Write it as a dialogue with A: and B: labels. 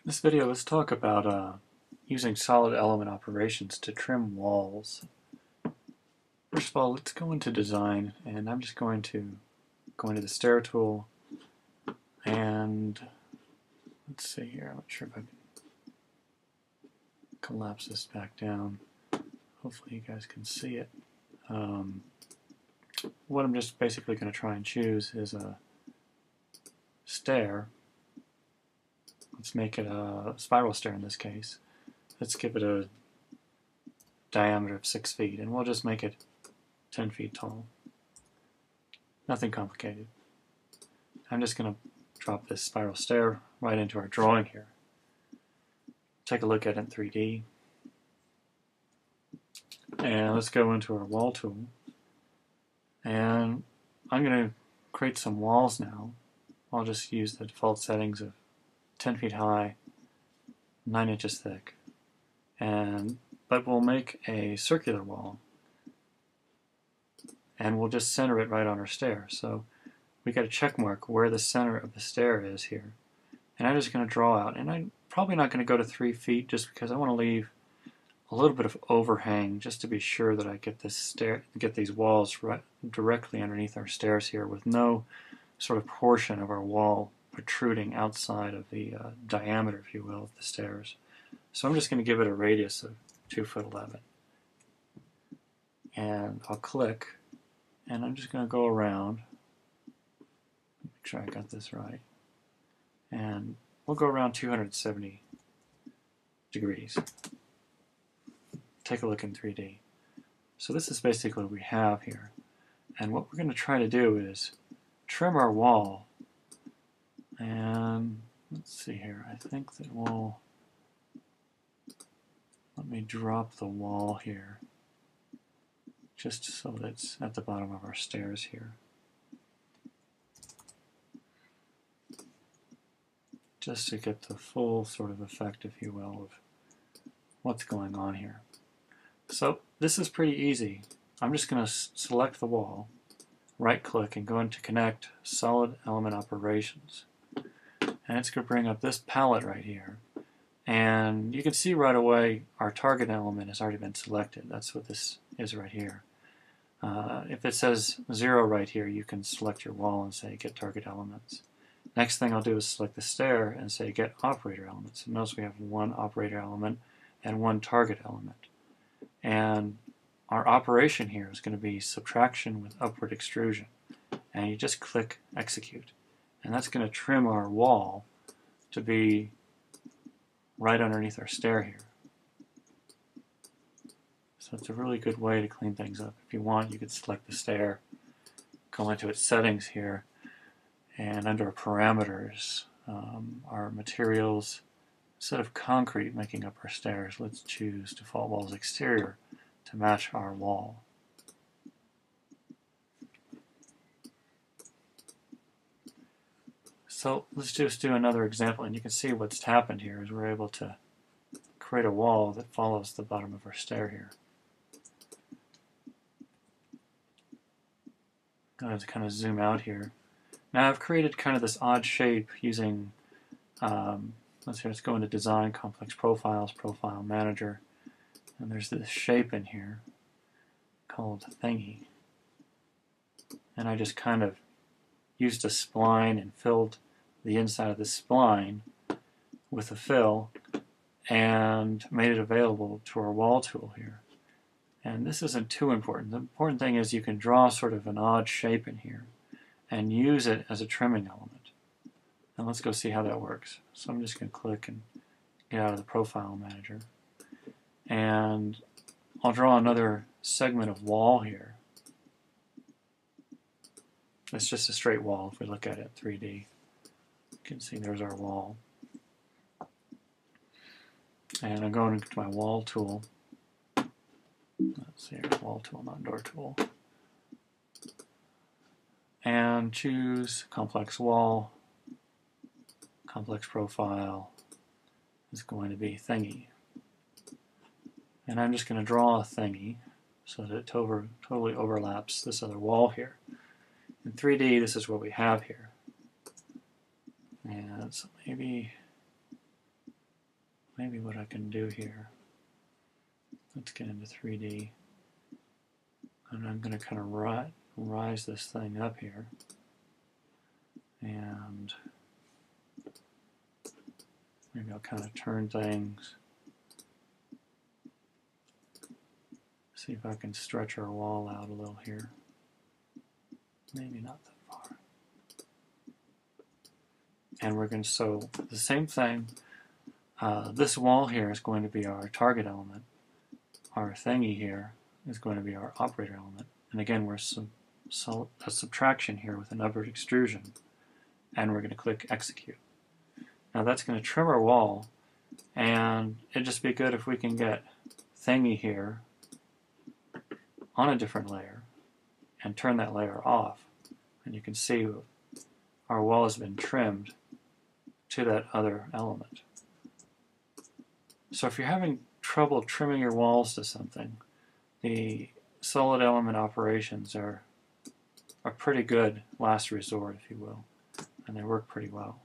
A: In this video, let's talk about using solid element operations to trim walls. First of all, let's go into design, and I'm just going to go into the stair tool, and let's see here, I'm not sure if I can collapse this back down. Hopefully you guys can see it. What I'm just basically going to try and choose is a stair. Let's make it a spiral stair in this case. Let's give it a diameter of 6 feet, and we'll just make it 10 feet tall. Nothing complicated. I'm just going to drop this spiral stair right into our drawing here. Take a look at it in 3D. And let's go into our wall tool. And I'm going to create some walls now. I'll just use the default settings of 10 feet high, 9 inches thick. But we'll make a circular wall. And we'll just center it right on our stair. So we got a check mark where the center of the stair is here. And I'm just going to draw out. And I'm probably not going to go to 3 feet just because I want to leave a little bit of overhang just to be sure that I get these walls directly underneath our stairs here with no sort of portion of our wall protruding outside of the diameter, if you will, of the stairs. So I'm just going to give it a radius of 2'11". And I'll click, and I'm just going to go around, make sure I got this right, and we'll go around 270 degrees. Take a look in 3D. So this is basically what we have here. And what we're going to try to do is trim our wall. And let's see here. I think that we'll... Let me drop the wall here, just so that it's at the bottom of our stairs here. Just to get the full sort of effect, if you will, of what's going on here. So this is pretty easy. I'm just going to select the wall, right-click, and go into Connect, Solid Element Operations. And it's going to bring up this palette right here. And you can see right away our target element has already been selected. That's what this is right here. If it says 0 right here, you can select your wall and say Get Target Elements. Next thing I'll do is select the stair and say Get Operator Elements. And notice we have one operator element and one target element. And our operation here is going to be subtraction with upward extrusion. And you just click Execute. And that's going to trim our wall to be right underneath our stair here. So it's a really good way to clean things up. If you want, you could select the stair, go into its settings here, and under parameters, our materials, instead of concrete making up our stairs, let's choose default walls exterior to match our wall. So let's just do another example, and you can see what's happened here is we're able to create a wall that follows the bottom of our stair here. I'm going to kind of zoom out here. Now I've created kind of this odd shape using, let's go into Design, Complex Profiles, Profile Manager, and there's this shape in here called Thingy. And I just kind of used a spline and filled the inside of the spline with a fill and made it available to our wall tool here. And this isn't too important. The important thing is you can draw sort of an odd shape in here and use it as a trimming element. And let's go see how that works. So I'm just going to click and get out of the Profile Manager. And I'll draw another segment of wall here. It's just a straight wall if we look at it in 3D. You can see there's our wall. And I'm going into my wall tool. Let's see, wall tool, not door tool. And choose Complex Wall. Complex Profile is going to be Thingy. And I'm just going to draw a thingy so that it totally overlaps this other wall here. In 3D, this is what we have here. And so maybe maybe what I can do here, let's get into 3D, and I'm going to kind of rise this thing up here, and maybe I'll kind of turn things, see if I can stretch our wall out a little here. Maybe not that far. And we're going to, so the same thing, this wall here is going to be our target element. Our thingy here is going to be our operator element. And again, we're a subtraction here with an upward extrusion. And we're going to click execute. Now that's going to trim our wall, and it'd just be good if we can get thingy here on a different layer and turn that layer off. And you can see our wall has been trimmed to that other element. So if you're having trouble trimming your walls to something, the solid element operations are a pretty good last resort, if you will, and they work pretty well.